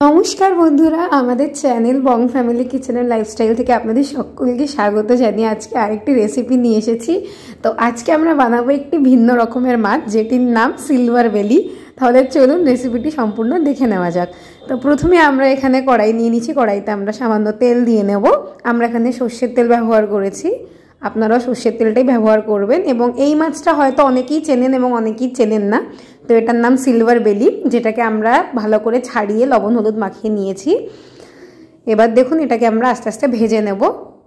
नमस्कार बंधुरा आमादेर चैनल बंग फैमिली किचेन लाइफस्टाइल থেকে আপনাদের সকলকে স্বাগত জানিয়ে আজকে আরেকটি রেসিপি নিয়ে এসেছি। তো আজকে আমরা বানাবো একটি ভিন্ন রকমের মাছ যেটির নাম সিলভার বেলি। তাহলে চলুন রেসিপিটি সম্পূর্ণ দেখে নেওয়া যাক। তো প্রথমে আমরা এখানে কড়াই নিয়ে নিয়েছি, কড়াইতে আমরা সামান্য তেল দিয়ে নেব। আমরা এখানে সরষের তেল ব্যবহার করেছি, আপনারাও সরষের তেলটাই ব্যবহার করবেন। এবং এই মাছটা হয়তো অনেকেই চেনেন এবং অনেকেই চেনেন না। তো এটার নাম সিলভার বেলি, যেটাকে আমরা ভালো করে ছাড়িয়ে লবণ হলুদ মাখিয়ে নিয়েছি। এবার দেখুন এটাকে আমরা আস্তে আস্তে ভেজে নেব,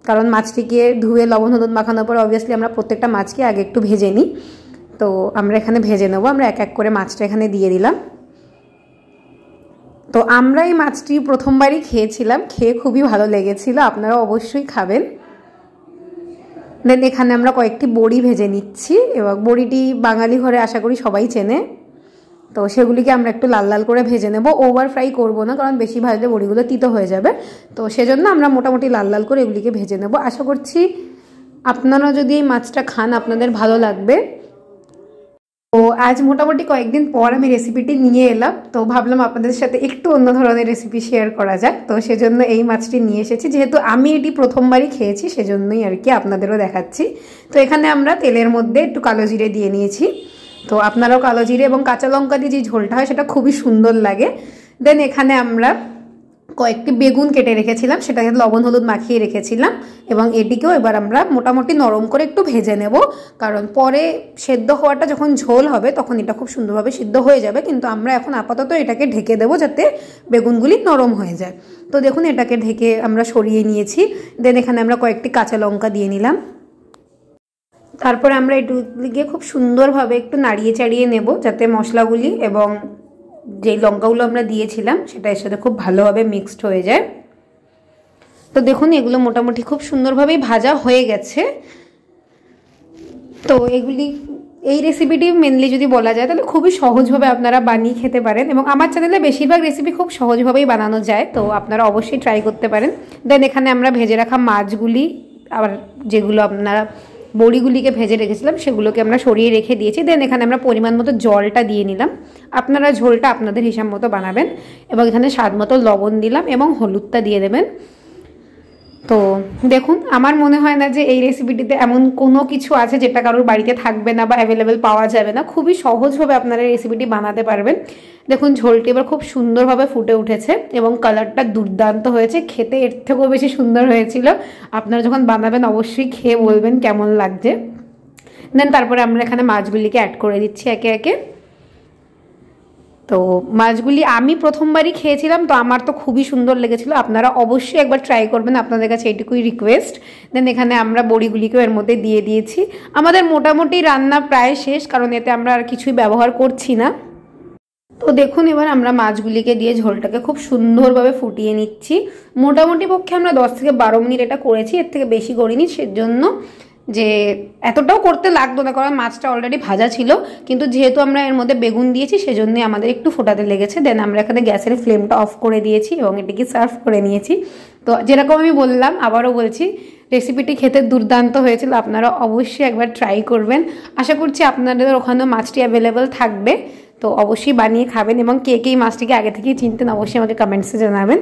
কারণ মাছটিকে ধুয়ে লবণ হলুদ মাখানোর পর অবভিয়াসলি আমরা প্রত্যেকটা মাছকে আগে একটু ভেজে নিই। তো আমরা এখানে ভেজে নেব। আমরা এক এক করে মাছটা এখানে দিয়ে দিলাম। তো আমরা এই মাছটি প্রথমবারই খেয়েছিলাম, খেয়ে খুবই ভালো লেগেছিল, আপনারা অবশ্যই খাবেন। দেন এখানে আমরা কয়েকটি বড়ি ভেজে নিচ্ছি, এবং বড়িটি বাঙালি ঘরে আশা করি সবাই চেনে। তো সেগুলিকে আমরা একটু লাল লাল করে ভেজে নেব, ওভার ফ্রাই করব না, কারণ বেশি ভাজলে বড়িগুলো তিতো হয়ে যাবে। তো সেজন্য আমরা মোটামুটি লাল লাল করে এগুলিকে ভেজে নেব। আশা করছি আপনারা যদি এই মাছটা খান আপনাদের ভালো লাগবে। তো আজ মোটামুটি কয়েকদিন পর আমি রেসিপিটি নিয়ে এলাম, তো ভাবলাম আপনাদের সাথে একটু অন্য ধরনের রেসিপি শেয়ার করা যাক। তো সেজন্য এই মাছটি নিয়ে এসেছি, যেহেতু আমি এটি প্রথমবারই খেয়েছি সেজন্যই আর কি আপনাদেরও দেখাচ্ছি। তো এখানে আমরা তেলের মধ্যে একটু কালো জিরে দিয়ে নিয়েছি। তো আপনারাও কালো জিরে এবং কাঁচা লঙ্কা দিয়ে যে ঝোলটা হয় সেটা খুবই সুন্দর লাগে। দেন এখানে আমরা কয়েকটি বেগুন কেটে রেখেছিলাম, সেটাকে লবণ হলুদ মাখিয়ে রেখেছিলাম, এবং এটিকেও এবার আমরা মোটামুটি নরম করে একটু ভেজে নেব, কারণ পরে সেদ্ধ হওয়াটা যখন ঝোল হবে তখন এটা খুব সুন্দরভাবে সিদ্ধ হয়ে যাবে। কিন্তু আমরা এখন আপাতত এটাকে ঢেকে দেবো যাতে বেগুনগুলি নরম হয়ে যায়। তো দেখুন এটাকে ঢেকে আমরা সরিয়ে নিয়েছি। দেন এখানে আমরা কয়েকটি কাঁচা লঙ্কা দিয়ে নিলাম। তারপরে আমরা এটুকুকে খুব সুন্দরভাবে একটু নাড়িয়ে চাড়িয়ে নেব, যাতে মশলাগুলি এবং যেই লঙ্কাগুলো আমরা দিয়েছিলাম সেটা এর সাথে খুব ভালোভাবে মিক্সড হয়ে যায়। তো দেখুন এগুলো মোটামুটি খুব সুন্দরভাবেই ভাজা হয়ে গেছে। তো এই রেসিপিটি মেনলি যদি বলা যায় তাহলে খুবই সহজভাবে আপনারা বানিয়ে খেতে পারেন, এবং আমার চ্যানেলে বেশিরভাগ রেসিপি খুব সহজভাবেই বানানো যায়, তো আপনারা অবশ্যই ট্রাই করতে পারেন। দেন এখানে আমরা ভেজে রাখা মাছগুলি, আবার যেগুলো আপনারা বড়িগুলিকে ভেজে রেখেছিলাম সেগুলোকে আমরা সরিয়ে রেখে দিয়েছি। দেন এখানে আমরা পরিমাণ মতো জলটা দিয়ে নিলাম, আপনারা ঝোলটা আপনাদের হিসাব মতো বানাবেন। এবং এখানে স্বাদ মতো লবণ দিলাম এবং হলুদটা দিয়ে দেবেন। তো দেখুন আমার মনে হয় না যে এই রেসিপিটিতে এমন কোনো কিছু আছে যেটা কারোর বাড়িতে থাকবে না বা অ্যাভেলেবেল পাওয়া যাবে না, খুবই সহজভাবে আপনারা এই রেসিপিটি বানাতে পারবেন। দেখুন ঝোলটি এবার খুব সুন্দরভাবে ফুটে উঠেছে এবং কালারটা দুর্দান্ত হয়েছে, খেতে এর থেকেও বেশি সুন্দর হয়েছিল। আপনারা যখন বানাবেন অবশ্যই খেয়ে বলবেন কেমন লাগছে। দেন তারপরে আমরা এখানে মাছগুলিকে অ্যাড করে দিচ্ছি একে একে। তো মাছগুলি আমি প্রথমবারই খেয়েছিলাম, তো আমার তো খুবই সুন্দর লেগেছিল, আপনারা অবশ্যই একবার ট্রাই করবেন, আপনাদের কাছে এইটুকুই রিকোয়েস্ট। দেন এখানে আমরা বড়িগুলিকেও এর মধ্যে দিয়ে দিয়েছি। আমাদের মোটামুটি রান্না প্রায় শেষ, কারণ এতে আমরা আর কিছুই ব্যবহার করছি না। তো দেখুন এবার আমরা মাছগুলিকে দিয়ে ঝোলটাকে খুব সুন্দরভাবে ফুটিয়ে নিচ্ছি। মোটামুটি পক্ষে আমরা 10 থেকে 12 মিনিট এটা করেছি, এর থেকে বেশি করিনি, সেজন্য যে এতটাও করতে লাগতো না, কারণ মাছটা অলরেডি ভাজা ছিল। কিন্তু যেহেতু আমরা এর মধ্যে বেগুন দিয়েছি সেজন্যই আমাদের একটু ফোটাতে লেগেছে। দেন আমরা এখানে গ্যাসের ফ্লেমটা অফ করে দিয়েছি এবং এটিকে সার্ভ করে নিয়েছি। তো যেরকম আমি বললাম, আবারও বলছি, রেসিপিটি খেতে দুর্দান্ত হয়েছিল, আপনারা অবশ্যই একবার ট্রাই করবেন। আশা করছি আপনাদের ওখানেও মাছটি অ্যাভেলেবেল থাকবে, তো অবশ্যই বানিয়ে খাবেন। এবং কে কে এই মাছটিকে আগে থেকেই চিনতেন অবশ্যই আমাকে কমেন্টসে জানাবেন।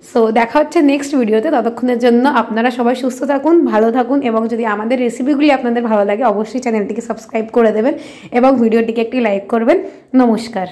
সো দেখা হচ্ছে নেক্সট ভিডিওতে, ততক্ষণের জন্য আপনারা সবাই সুস্থ থাকুন, ভালো থাকুন, এবং যদি আমাদের রেসিপিগুলি আপনাদের ভালো লাগে অবশ্যই চ্যানেলটিকে সাবস্ক্রাইব করে দেবেন এবং ভিডিওটিকে একটি লাইক করবেন। নমস্কার।